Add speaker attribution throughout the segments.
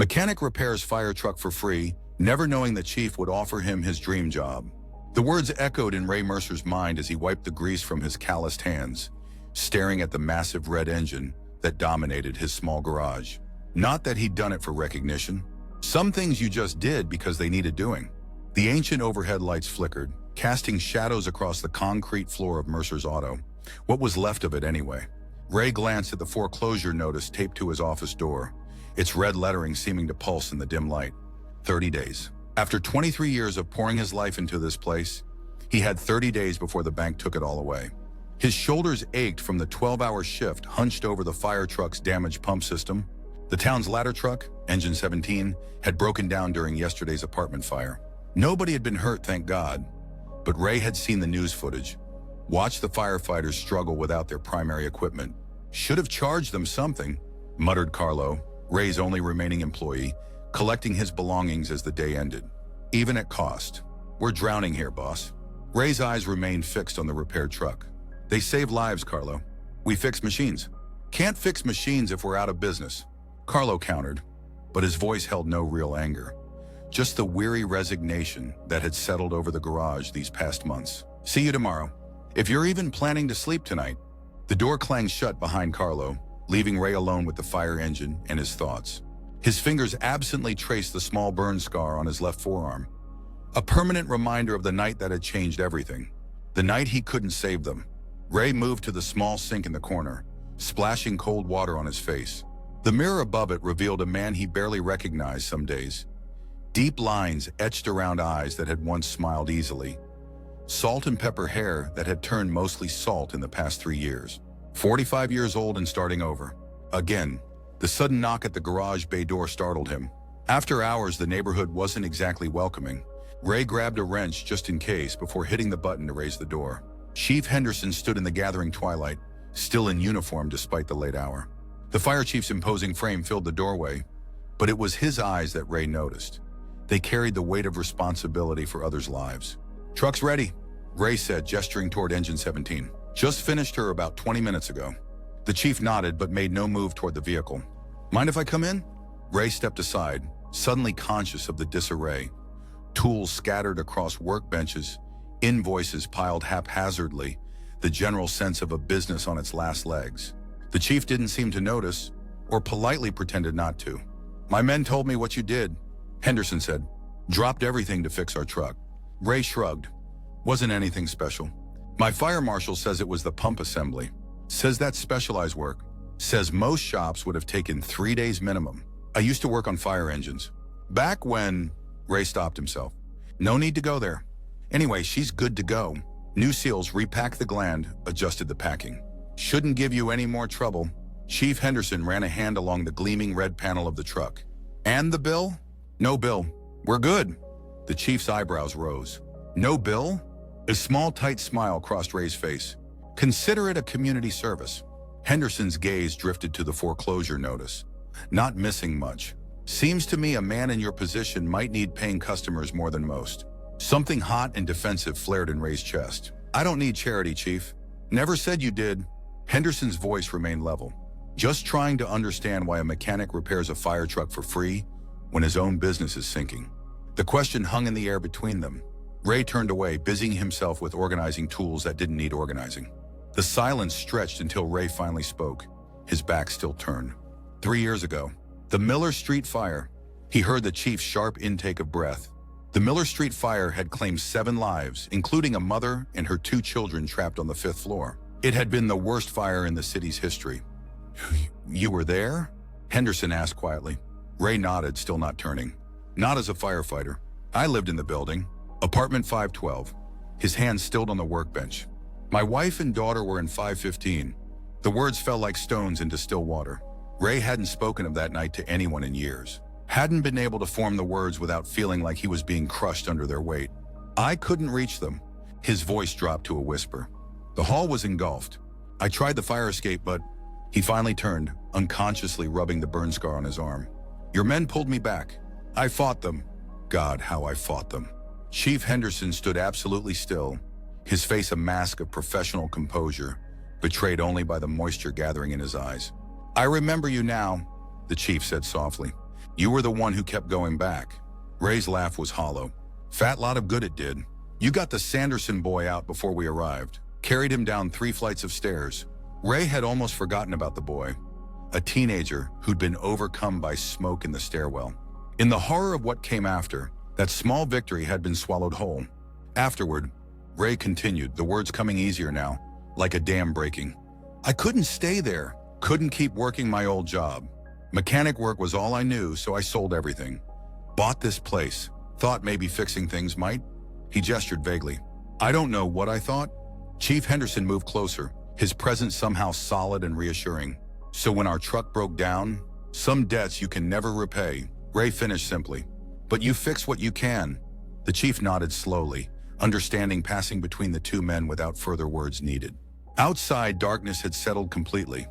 Speaker 1: Mechanic repairs fire truck for free, never knowing the chief would offer him his dream job. The words echoed in Ray Mercer's mind as he wiped the grease from his calloused hands, staring at the massive red engine that dominated his small garage. Not that he'd done it for recognition. Some things you just did because they needed doing. The ancient overhead lights flickered, casting shadows across the concrete floor of Mercer's auto. What was left of it anyway? Ray glanced at the foreclosure notice taped to his office door, its red lettering seeming to pulse in the dim light. 30 days. After 23 years of pouring his life into this place, he had 30 days before the bank took it all away. His shoulders ached from the 12-hour shift hunched over the fire truck's damaged pump system. The town's ladder truck, engine 17, had broken down during yesterday's apartment fire. Nobody had been hurt, thank God, but Ray had seen the news footage, watched the firefighters struggle without their primary equipment. Should have charged them something, muttered Carlo, Ray's only remaining employee, collecting his belongings as the day ended. Even at cost. We're drowning here, boss. Ray's eyes remained fixed on the repaired truck. They save lives, Carlo. We fix machines. Can't fix machines if we're out of business. Carlo countered, but his voice held no real anger. Just the weary resignation that had settled over the garage these past months. See you tomorrow. If you're even planning to sleep tonight. The door clanged shut behind Carlo, leaving Ray alone with the fire engine and his thoughts. His fingers absently traced the small burn scar on his left forearm, a permanent reminder of the night that had changed everything, the night he couldn't save them. Ray moved to the small sink in the corner, splashing cold water on his face. The mirror above it revealed a man he barely recognized some days. Deep lines etched around eyes that had once smiled easily. Salt and pepper hair that had turned mostly salt in the past 3 years. 45 years old and starting over. Again, the sudden knock at the garage bay door startled him. After hours, the neighborhood wasn't exactly welcoming. Ray grabbed a wrench just in case before hitting the button to raise the door. Chief Henderson stood in the gathering twilight, still in uniform despite the late hour. The fire chief's imposing frame filled the doorway, but it was his eyes that Ray noticed. They carried the weight of responsibility for others' lives. Truck's ready, Ray said, gesturing toward engine 17. Just finished her about 20 minutes ago. The chief nodded but made no move toward the vehicle. Mind if I come in? Ray stepped aside, suddenly conscious of the disarray. Tools scattered across workbenches, invoices piled haphazardly, the general sense of a business on its last legs. The chief didn't seem to notice, or politely pretended not to. My men told me what you did, Henderson said. Dropped everything to fix our truck. Ray shrugged. Wasn't anything special. My fire marshal says it was the pump assembly. Says that's specialized work. Says most shops would have taken 3 days minimum. I used to work on fire engines. Back when... Ray stopped himself. No need to go there. Anyway, she's good to go. New seals repacked the gland, adjusted the packing. Shouldn't give you any more trouble. Chief Henderson ran a hand along the gleaming red panel of the truck. And the bill? No bill. We're good. The chief's eyebrows rose. No bill? A small, tight smile crossed Ray's face. Consider it a community service. Henderson's gaze drifted to the foreclosure notice. Not missing much. Seems to me a man in your position might need paying customers more than most. Something hot and defensive flared in Ray's chest. I don't need charity, Chief. Never said you did. Henderson's voice remained level. Just trying to understand why a mechanic repairs a fire truck for free when his own business is sinking. The question hung in the air between them. Ray turned away, busying himself with organizing tools that didn't need organizing. The silence stretched until Ray finally spoke, his back still turned. 3 years ago, the Miller Street fire. He heard the chief's sharp intake of breath. The Miller Street fire had claimed 7 lives, including a mother and her 2 children trapped on the 5th floor. It had been the worst fire in the city's history. You were there? Henderson asked quietly. Ray nodded, still not turning. Not as a firefighter. I lived in the building. Apartment 512. His hands stilled on the workbench. My wife and daughter were in 515. The words fell like stones into still water. Ray hadn't spoken of that night to anyone in years. Hadn't been able to form the words without feeling like he was being crushed under their weight. I couldn't reach them. His voice dropped to a whisper. The hall was engulfed. I tried the fire escape, but... He finally turned, unconsciously rubbing the burn scar on his arm. Your men pulled me back. I fought them. God, how I fought them. Chief Henderson stood absolutely still, his face a mask of professional composure, betrayed only by the moisture gathering in his eyes. I remember you now, the chief said softly. You were the one who kept going back. Ray's laugh was hollow. Fat lot of good it did. You got the Sanderson boy out before we arrived. Carried him down 3 flights of stairs. Ray had almost forgotten about the boy, a teenager who'd been overcome by smoke in the stairwell. In the horror of what came after, that small victory had been swallowed whole. Afterward, Ray continued, the words coming easier now, like a dam breaking. I couldn't stay there, couldn't keep working my old job. Mechanic work was all I knew, so I sold everything. Bought this place, thought maybe fixing things might. He gestured vaguely. I don't know what I thought. Chief Henderson moved closer, his presence somehow solid and reassuring. So when our truck broke down, some debts you can never repay, Ray finished simply. But you fix what you can. The chief nodded slowly, understanding passing between the two men without further words needed. Outside, darkness had settled completely.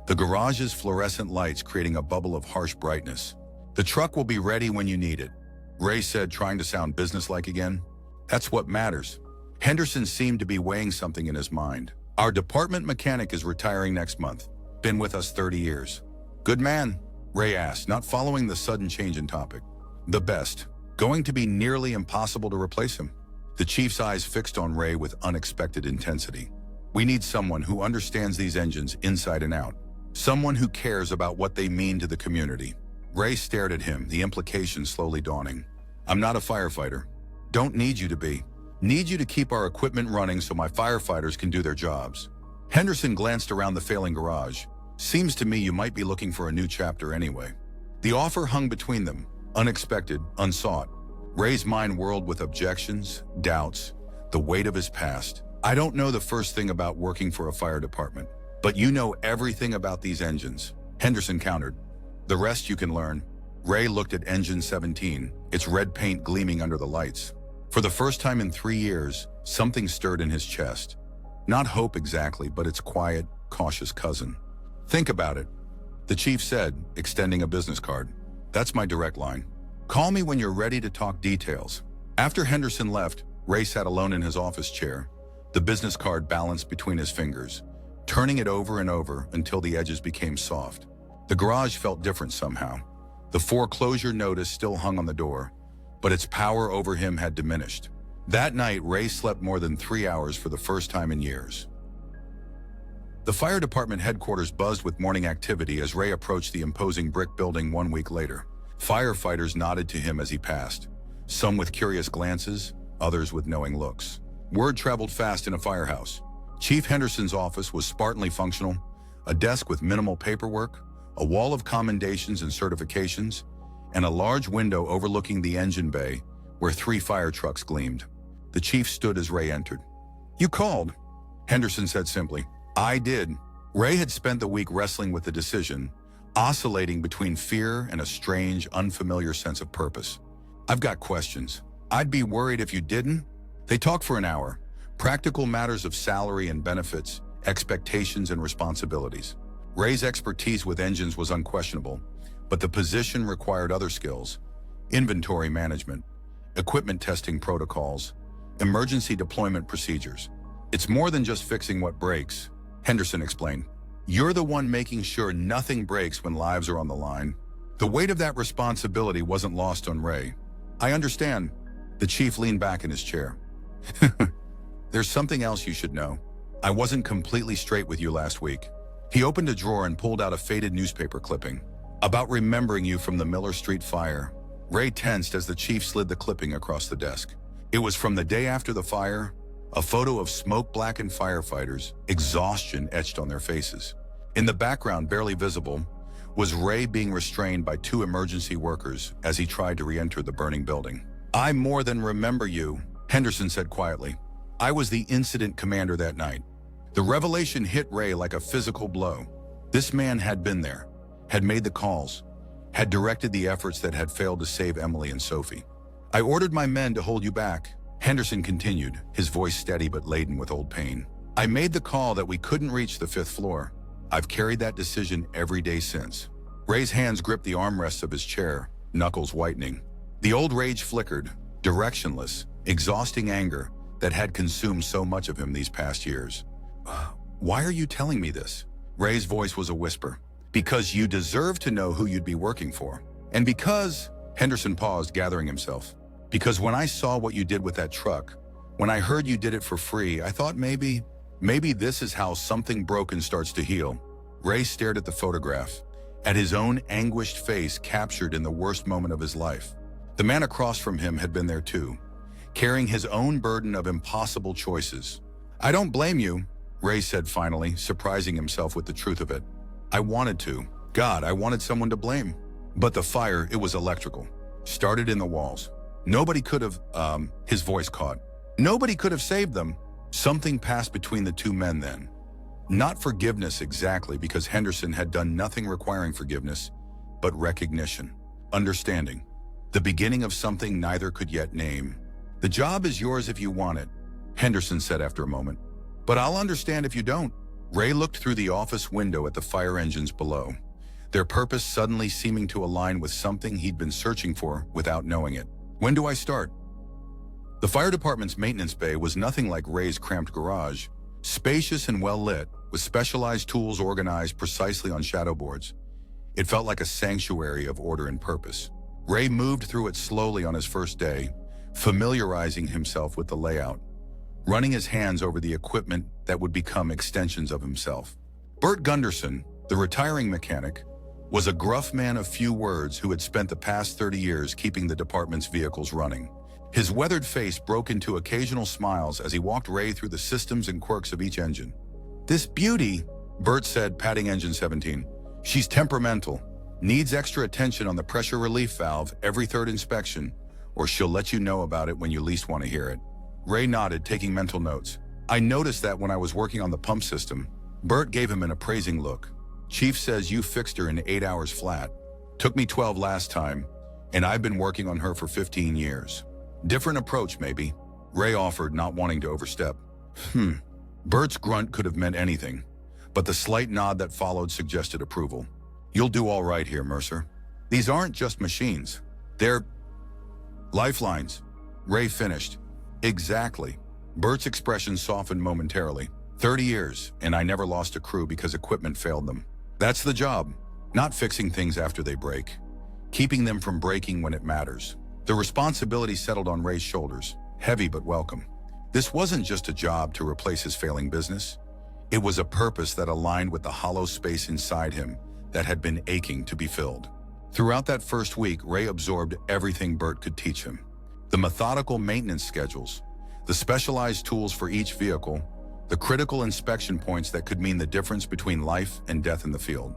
Speaker 1: The garage's fluorescent lights creating a bubble of harsh brightness. The truck will be ready when you need it, Ray said, trying to sound businesslike again. That's what matters. Henderson seemed to be weighing something in his mind. Our department mechanic is retiring next month. Been with us 30 years. Good man, Ray asked, not following the sudden change in topic. The best. Going to be nearly impossible to replace him. The chief's eyes fixed on Ray with unexpected intensity. We need someone who understands these engines inside and out. Someone who cares about what they mean to the community. Ray stared at him, the implication slowly dawning. I'm not a firefighter. Don't need you to be. Need you to keep our equipment running so my firefighters can do their jobs. Henderson glanced around the failing garage. Seems to me you might be looking for a new chapter anyway. The offer hung between them, unexpected, unsought. Ray's mind whirled with objections, doubts, the weight of his past. I don't know the first thing about working for a fire department, but you know everything about these engines, Henderson countered. The rest you can learn. Ray looked at engine 17, its red paint gleaming under the lights. For the first time in 3 years, something stirred in his chest. Not hope exactly, but its quiet, cautious cousin. Think about it, the chief said, extending a business card. That's my direct line. Call me when you're ready to talk details. After Henderson left, Ray sat alone in his office chair, the business card balanced between his fingers, turning it over and over until the edges became soft. The garage felt different somehow. The foreclosure notice still hung on the door, but its power over him had diminished. That night, Ray slept more than 3 hours for the first time in years. The fire department headquarters buzzed with morning activity as Ray approached the imposing brick building 1 week later. Firefighters nodded to him as he passed, some with curious glances, others with knowing looks. Word traveled fast in a firehouse. Chief Henderson's office was spartanly functional, a desk with minimal paperwork, a wall of commendations and certifications, and a large window overlooking the engine bay where 3 fire trucks gleamed. The chief stood as Ray entered. You called, Henderson said simply. I did. Ray had spent the week wrestling with the decision, oscillating between fear and a strange, unfamiliar sense of purpose. I've got questions. I'd be worried if you didn't. They talked for an hour. Practical matters of salary and benefits, expectations and responsibilities. Ray's expertise with engines was unquestionable, but the position required other skills: inventory management, equipment testing protocols, emergency deployment procedures. It's more than just fixing what breaks, Henderson explained. You're the one making sure nothing breaks when lives are on the line. The weight of that responsibility wasn't lost on Ray. I understand. The chief leaned back in his chair. There's something else you should know. I wasn't completely straight with you last week. He opened a drawer and pulled out a faded newspaper clipping. About remembering you from the Miller Street fire. Ray tensed as the chief slid the clipping across the desk. It was from the day after the fire, a photo of smoke-blackened firefighters, exhaustion etched on their faces. In the background, barely visible, was Ray being restrained by 2 emergency workers as he tried to re-enter the burning building. I more than remember you, Henderson said quietly. I was the incident commander that night. The revelation hit Ray like a physical blow. This man had been there, had made the calls, had directed the efforts that had failed to save Emily and Sophie. I ordered my men to hold you back, Henderson continued, his voice steady but laden with old pain. I made the call that we couldn't reach the 5th floor. I've carried that decision every day since. Ray's hands gripped the armrests of his chair, knuckles whitening. The old rage flickered, directionless, exhausting anger that had consumed so much of him these past years. Why are you telling me this? Ray's voice was a whisper. Because you deserve to know who you'd be working for. And because, Henderson paused, gathering himself, because when I saw what you did with that truck, when I heard you did it for free, I thought maybe this is how something broken starts to heal. Ray stared at the photograph, at his own anguished face captured in the worst moment of his life. The man across from him had been there too, carrying his own burden of impossible choices. I don't blame you, Ray said finally, surprising himself with the truth of it. I wanted to. God, I wanted someone to blame. But the fire, it was electrical. Started in the walls. Nobody could have, his voice caught. Nobody could have saved them. Something passed between the two men then. Not forgiveness exactly, because Henderson had done nothing requiring forgiveness, but recognition, understanding, the beginning of something neither could yet name. The job is yours if you want it, Henderson said after a moment. But I'll understand if you don't. Ray looked through the office window at the fire engines below, their purpose suddenly seeming to align with something he'd been searching for without knowing it. When do I start? The fire department's maintenance bay was nothing like Ray's cramped garage, spacious and well-lit, with specialized tools organized precisely on shadow boards. It felt like a sanctuary of order and purpose. Ray moved through it slowly on his first day, familiarizing himself with the layout, running his hands over the equipment that would become extensions of himself. Bert Gunderson, the retiring mechanic, was a gruff man of few words who had spent the past 30 years keeping the department's vehicles running. His weathered face broke into occasional smiles as he walked Ray through the systems and quirks of each engine. This beauty, Bert said, patting engine 17. She's temperamental, needs extra attention on the pressure relief valve every third inspection, or she'll let you know about it when you least want to hear it. Ray nodded, taking mental notes. I noticed that when I was working on the pump system. Bert gave him an appraising look. Chief says you fixed her in 8 hours flat. Took me 12 last time, and I've been working on her for 15 years. Different approach, maybe, Ray offered, not wanting to overstep. Bert's grunt could have meant anything, but the slight nod that followed suggested approval. You'll do all right here, Mercer. These aren't just machines. They're lifelines. Ray finished. Exactly. Bert's expression softened momentarily. 30 years, and I never lost a crew because equipment failed them. That's the job. Not fixing things after they break. Keeping them from breaking when it matters. The responsibility settled on Ray's shoulders, heavy but welcome. This wasn't just a job to replace his failing business. It was a purpose that aligned with the hollow space inside him that had been aching to be filled. Throughout that first week, Ray absorbed everything Bert could teach him. The methodical maintenance schedules, the specialized tools for each vehicle, the critical inspection points that could mean the difference between life and death in the field.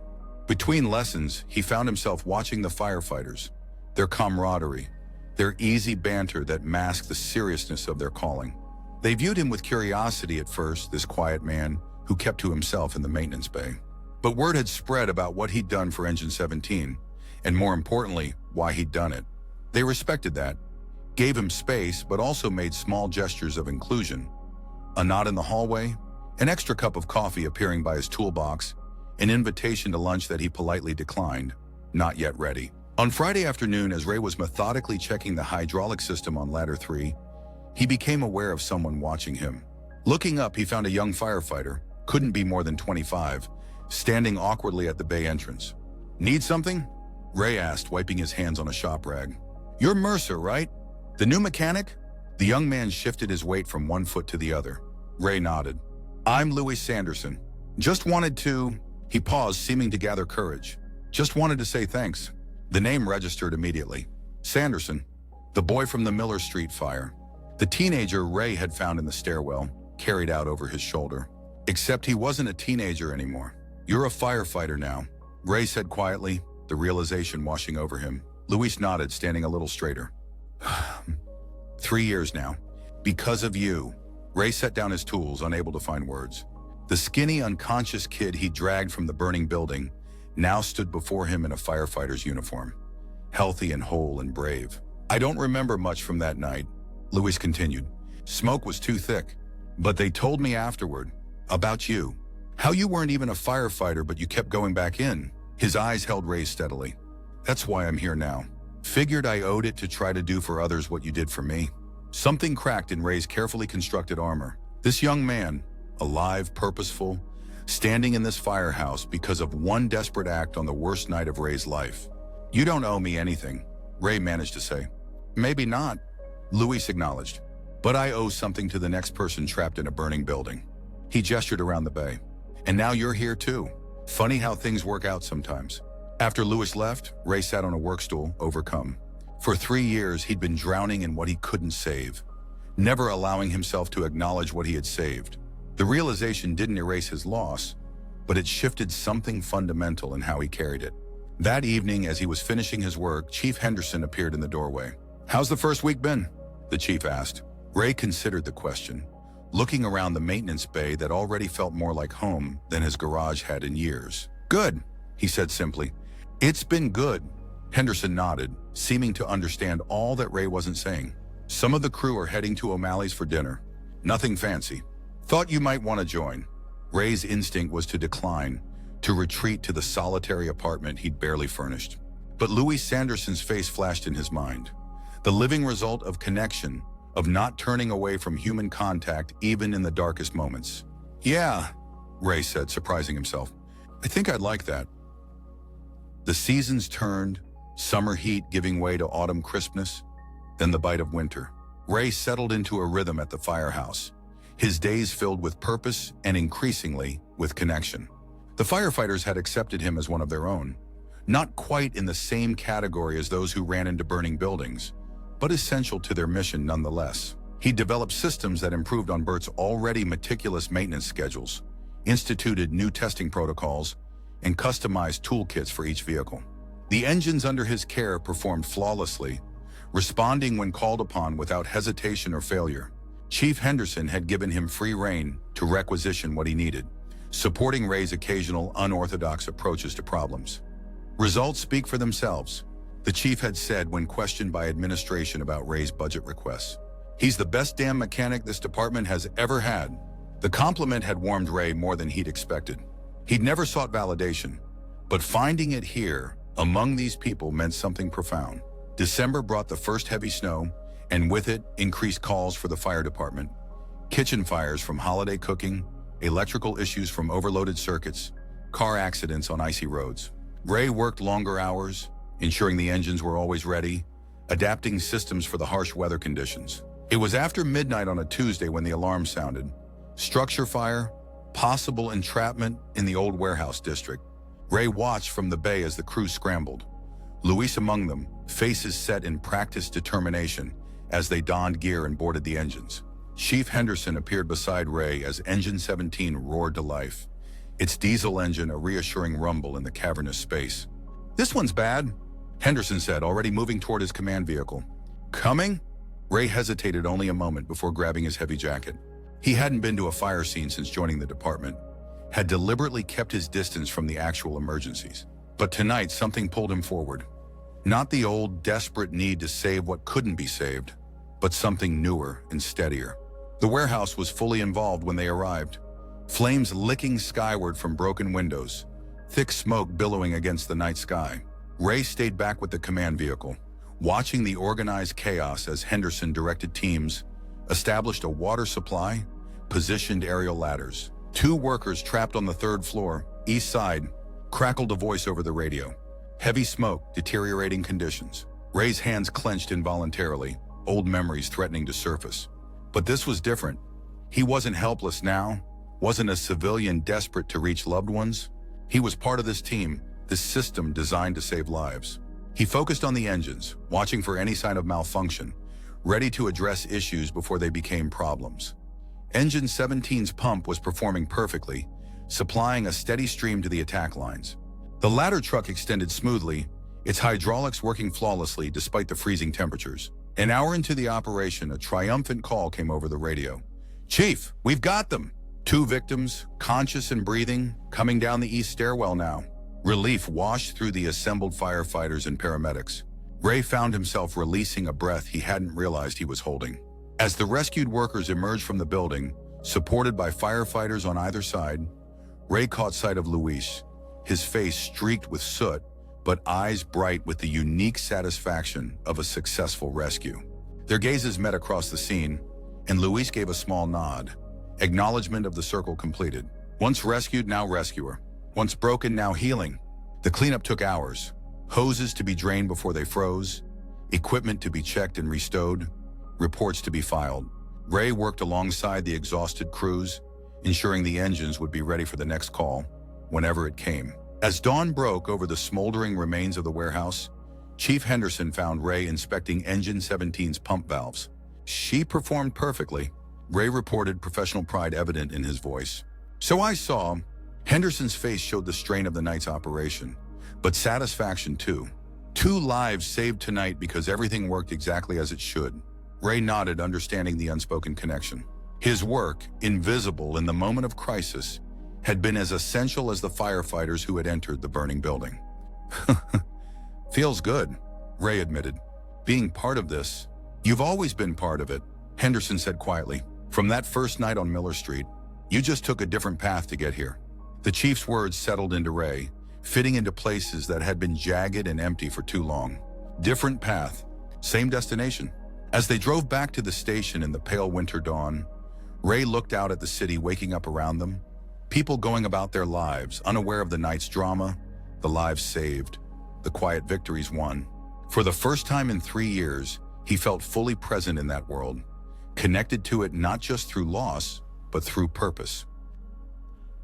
Speaker 1: Between lessons, he found himself watching the firefighters, their camaraderie, their easy banter that masked the seriousness of their calling. They viewed him with curiosity at first, this quiet man who kept to himself in the maintenance bay. But word had spread about what he'd done for Engine 17, and more importantly, why he'd done it. They respected that, gave him space, but also made small gestures of inclusion. A nod in the hallway, an extra cup of coffee appearing by his toolbox, an invitation to lunch that he politely declined, not yet ready. On Friday afternoon, as Ray was methodically checking the hydraulic system on Ladder 3, he became aware of someone watching him. Looking up, he found a young firefighter, couldn't be more than 25, standing awkwardly at the bay entrance. Need something? Ray asked, wiping his hands on a shop rag. You're Mercer, right? The new mechanic? The young man shifted his weight from one foot to the other. Ray nodded. I'm Louis Sanderson. Just wanted to... He paused, seeming to gather courage. Just wanted to say thanks. The name registered immediately. Sanderson, the boy from the Miller Street fire. The teenager Ray had found in the stairwell, carried out over his shoulder. Except he wasn't a teenager anymore. You're a firefighter now, Ray said quietly, the realization washing over him. Louis nodded, standing a little straighter. 3 years now. Because of you. Ray set down his tools, unable to find words. The skinny, unconscious kid he dragged from the burning building now stood before him in a firefighter's uniform, healthy and whole and brave. I don't remember much from that night, Louis continued. Smoke was too thick. But they told me afterward, about you. How you weren't even a firefighter, but you kept going back in. His eyes held Ray steadily. That's why I'm here now. Figured I owed it to try to do for others what you did for me. Something cracked in Ray's carefully constructed armor. This young man, alive, purposeful, standing in this firehouse because of one desperate act on the worst night of Ray's life. "You don't owe me anything," Ray managed to say. "Maybe not," Luis acknowledged. "But I owe something to the next person trapped in a burning building." He gestured around the bay. "And now you're here too. Funny how things work out sometimes." After Luis left, Ray sat on a work stool, overcome. For 3 years, he'd been drowning in what he couldn't save, never allowing himself to acknowledge what he had saved. The realization didn't erase his loss, but it shifted something fundamental in how he carried it. That evening, as he was finishing his work, Chief Henderson appeared in the doorway. "How's the first week been?" the chief asked. Ray considered the question, looking around the maintenance bay that already felt more like home than his garage had in years. "Good," he said simply. "It's been good," Henderson nodded, seeming to understand all that Ray wasn't saying. "Some of the crew are heading to O'Malley's for dinner. Nothing fancy. Thought you might want to join." Ray's instinct was to decline, to retreat to the solitary apartment he'd barely furnished. But Louis Sanderson's face flashed in his mind. The living result of connection, of not turning away from human contact even in the darkest moments. "Yeah," Ray said, surprising himself. "I think I'd like that." The seasons turned, summer heat giving way to autumn crispness, then the bite of winter. Ray settled into a rhythm at the firehouse, his days filled with purpose and increasingly with connection. The firefighters had accepted him as one of their own, not quite in the same category as those who ran into burning buildings, but essential to their mission nonetheless. He developed systems that improved on Bert's already meticulous maintenance schedules, instituted new testing protocols, and customized toolkits for each vehicle. The engines under his care performed flawlessly, responding when called upon without hesitation or failure. Chief Henderson had given him free rein to requisition what he needed, supporting Ray's occasional unorthodox approaches to problems. Results speak for themselves, the chief had said when questioned by administration about Ray's budget requests. "He's the best damn mechanic this department has ever had." The compliment had warmed Ray more than he'd expected. He'd never sought validation, but finding it here, among these people, meant something profound. December brought the first heavy snow, and with it, increased calls for the fire department. Kitchen fires from holiday cooking, electrical issues from overloaded circuits, car accidents on icy roads. Ray worked longer hours, ensuring the engines were always ready, adapting systems for the harsh weather conditions. It was after midnight on a Tuesday when the alarm sounded. Structure fire, possible entrapment in the old warehouse district. Ray watched from the bay as the crew scrambled, Luis among them, faces set in practiced determination as they donned gear and boarded the engines. Chief Henderson appeared beside Ray as Engine 17 roared to life, its diesel engine a reassuring rumble in the cavernous space. "This one's bad," Henderson said, already moving toward his command vehicle. "Coming?" Ray hesitated only a moment before grabbing his heavy jacket. He hadn't been to a fire scene since joining the department, had deliberately kept his distance from the actual emergencies. But tonight, something pulled him forward. Not the old, desperate need to save what couldn't be saved, but something newer and steadier. The warehouse was fully involved when they arrived. Flames licking skyward from broken windows, thick smoke billowing against the night sky. Ray stayed back with the command vehicle, watching the organized chaos as Henderson directed teams, established a water supply, positioned aerial ladders. 2 workers trapped on the 3rd floor, east side, crackled a voice over the radio. Heavy smoke, deteriorating conditions. Ray's hands clenched involuntarily, old memories threatening to surface. But this was different. He wasn't helpless now, wasn't a civilian desperate to reach loved ones. He was part of this team, this system designed to save lives. He focused on the engines, watching for any sign of malfunction, ready to address issues before they became problems. Engine 17's pump was performing perfectly, supplying a steady stream to the attack lines. The ladder truck extended smoothly, its hydraulics working flawlessly despite the freezing temperatures. An hour into the operation, a triumphant call came over the radio. "Chief, we've got them!" 2 victims, conscious and breathing, coming down the east stairwell now. Relief washed through the assembled firefighters and paramedics. Ray found himself releasing a breath he hadn't realized he was holding. As the rescued workers emerged from the building, supported by firefighters on either side, Ray caught sight of Luis, his face streaked with soot, but eyes bright with the unique satisfaction of a successful rescue. Their gazes met across the scene, and Luis gave a small nod, acknowledgement of the circle completed. Once rescued, now rescuer. Once broken, now healing. The cleanup took hours. hoses to be drained before they froze, equipment to be checked and restowed, reports to be filed. Ray worked alongside the exhausted crews, ensuring the engines would be ready for the next call, whenever it came. As dawn broke over the smoldering remains of the warehouse, Chief Henderson found Ray inspecting Engine 17's pump valves. She performed perfectly. Ray reported, professional pride evident in his voice. So I saw. Henderson's face showed the strain of the night's operation, but satisfaction too. 2 lives saved tonight because everything worked exactly as it should. Ray nodded, understanding the unspoken connection. His work, invisible in the moment of crisis, had been as essential as the firefighters who had entered the burning building. Feels good, Ray admitted. Being part of this. You've always been part of it, Henderson said quietly. From that first night on Miller Street, you just took a different path to get here. The chief's words settled into Ray, fitting into places that had been jagged and empty for too long. Different path, same destination. As they drove back to the station in the pale winter dawn, Ray looked out at the city waking up around them. People going about their lives, unaware of the night's drama, the lives saved, the quiet victories won. For the first time in 3 years, he felt fully present in that world, connected to it not just through loss, but through purpose.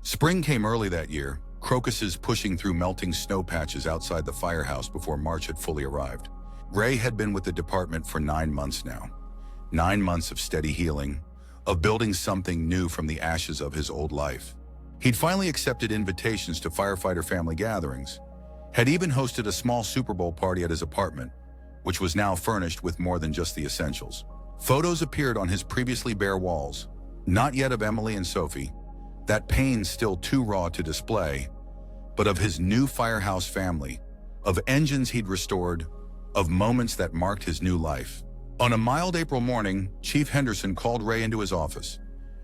Speaker 1: Spring came early that year, crocuses pushing through melting snow patches outside the firehouse before March had fully arrived. Ray had been with the department for 9 months now. 9 months of steady healing, of building something new from the ashes of his old life. He'd finally accepted invitations to firefighter family gatherings, had even hosted a small Super Bowl party at his apartment, which was now furnished with more than just the essentials. Photos appeared on his previously bare walls, not yet of Emily and Sophie, that pain still too raw to display, but of his new firehouse family, of engines he'd restored, of moments that marked his new life. On a mild April morning, Chief Henderson called Ray into his office,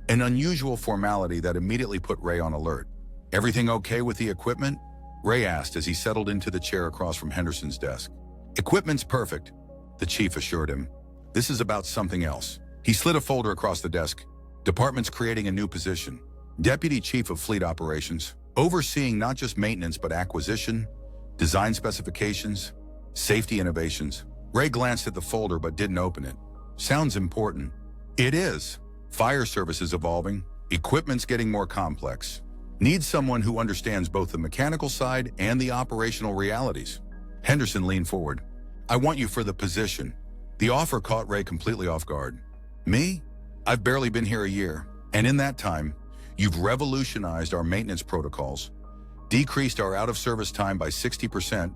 Speaker 1: an unusual formality that immediately put Ray on alert. "Everything okay with the equipment?" Ray asked as he settled into the chair across from Henderson's desk. "Equipment's perfect," the chief assured him. "This is about something else." He slid a folder across the desk. "Department's creating a new position. Deputy Chief of Fleet Operations, overseeing not just maintenance but acquisition, design specifications, safety innovations." Ray glanced at the folder but didn't open it. "Sounds important." "It is. Fire service is evolving. Equipment's getting more complex. Needs someone who understands both the mechanical side and the operational realities." Henderson leaned forward. "I want you for the position." The offer caught Ray completely off guard. "Me? I've barely been here a year, and in that time, you've revolutionized our maintenance protocols, decreased our out-of-service time by 60%,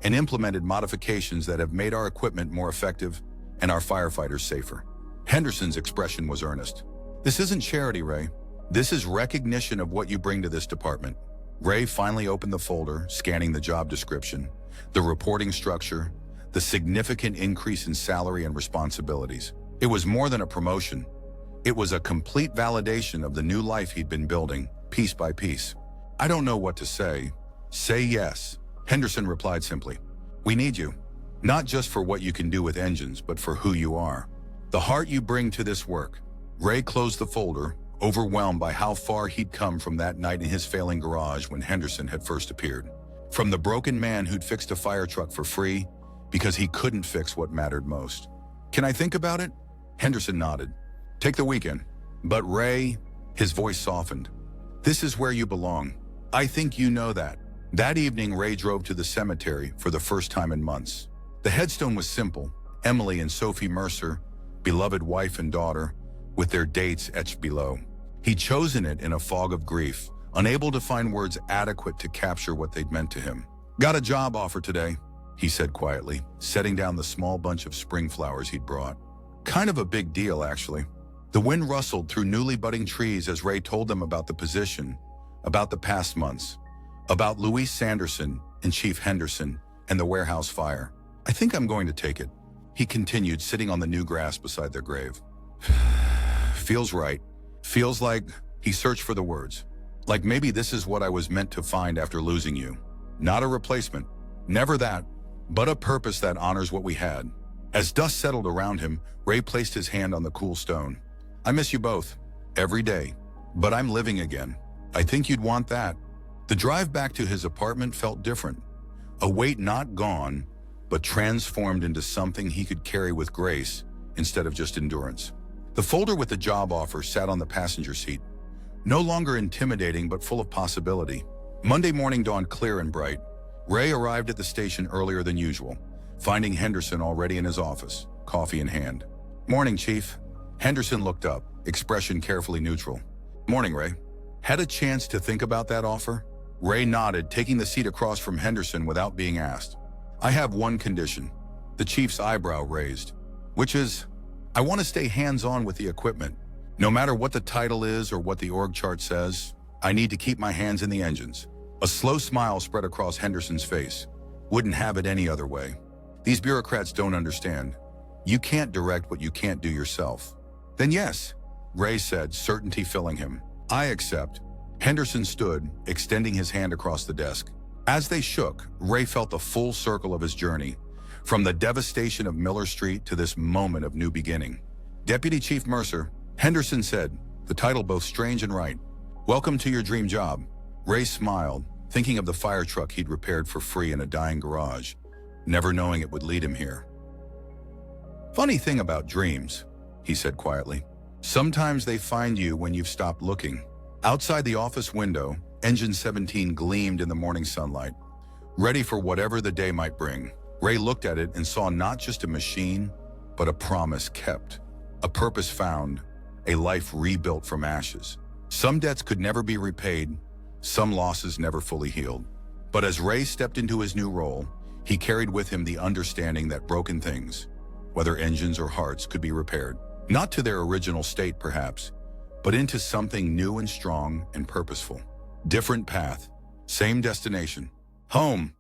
Speaker 1: and implemented modifications that have made our equipment more effective and our firefighters safer." Henderson's expression was earnest. "This isn't charity, Ray. This is recognition of what you bring to this department." Ray finally opened the folder, scanning the job description, the reporting structure, the significant increase in salary and responsibilities. It was more than a promotion. It was a complete validation of the new life he'd been building, piece by piece. "I don't know what to say." "Say yes," Henderson replied simply. "We need you, not just for what you can do with engines, but for who you are. The heart you bring to this work." Ray closed the folder, overwhelmed by how far he'd come from that night in his failing garage when Henderson had first appeared. From the broken man who'd fixed a fire truck for free because he couldn't fix what mattered most. "Can I think about it?" Henderson nodded. "Take the weekend." "But Ray," his voice softened, "this is where you belong. I think you know that." That evening, Ray drove to the cemetery for the first time in months. The headstone was simple: Emily and Sophie Mercer, beloved wife and daughter, with their dates etched below. He'd chosen it in a fog of grief, unable to find words adequate to capture what they'd meant to him. "Got a job offer today," he said quietly, setting down the small bunch of spring flowers he'd brought. "Kind of a big deal, actually." The wind rustled through newly budding trees as Ray told them about the position, about the past months, about Louise Sanderson and Chief Henderson and the warehouse fire. "I think I'm going to take it," he continued, sitting on the new grass beside their grave. "Feels right. Feels like," he searched for the words, "like maybe this is what I was meant to find after losing you. Not a replacement, never that, but a purpose that honors what we had." As dust settled around him, Ray placed his hand on the cool stone. "I miss you both, every day, but I'm living again. I think you'd want that." The drive back to his apartment felt different. A weight not gone, but transformed into something he could carry with grace instead of just endurance. The folder with the job offer sat on the passenger seat, no longer intimidating but full of possibility. Monday morning dawned clear and bright. Ray arrived at the station earlier than usual, finding Henderson already in his office, coffee in hand. "Morning, Chief." Henderson looked up, expression carefully neutral. "Morning, Ray." "Had a chance to think about that offer?" Ray nodded, taking the seat across from Henderson without being asked. "I have one condition." The chief's eyebrow raised. "Which is, I want to stay hands-on with the equipment. No matter what the title is or what the org chart says, I need to keep my hands in the engines." A slow smile spread across Henderson's face. "Wouldn't have it any other way. These bureaucrats don't understand. You can't direct what you can't do yourself." "Then yes," Ray said, certainty filling him. "I accept." Henderson stood, extending his hand across the desk. As they shook, Ray felt the full circle of his journey, from the devastation of Miller Street to this moment of new beginning. "Deputy Chief Mercer," Henderson said, the title both strange and right. "Welcome to your dream job." Ray smiled, thinking of the fire truck he'd repaired for free in a dying garage, never knowing it would lead him here. "Funny thing about dreams," he said quietly. "Sometimes they find you when you've stopped looking." Outside the office window, Engine 17 gleamed in the morning sunlight, ready for whatever the day might bring. Ray looked at it and saw not just a machine, but a promise kept, a purpose found, a life rebuilt from ashes. Some debts could never be repaid, some losses never fully healed. But as Ray stepped into his new role, he carried with him the understanding that broken things, whether engines or hearts, could be repaired. Not to their original state, perhaps, but into something new and strong and purposeful. Different path, same destination. Home.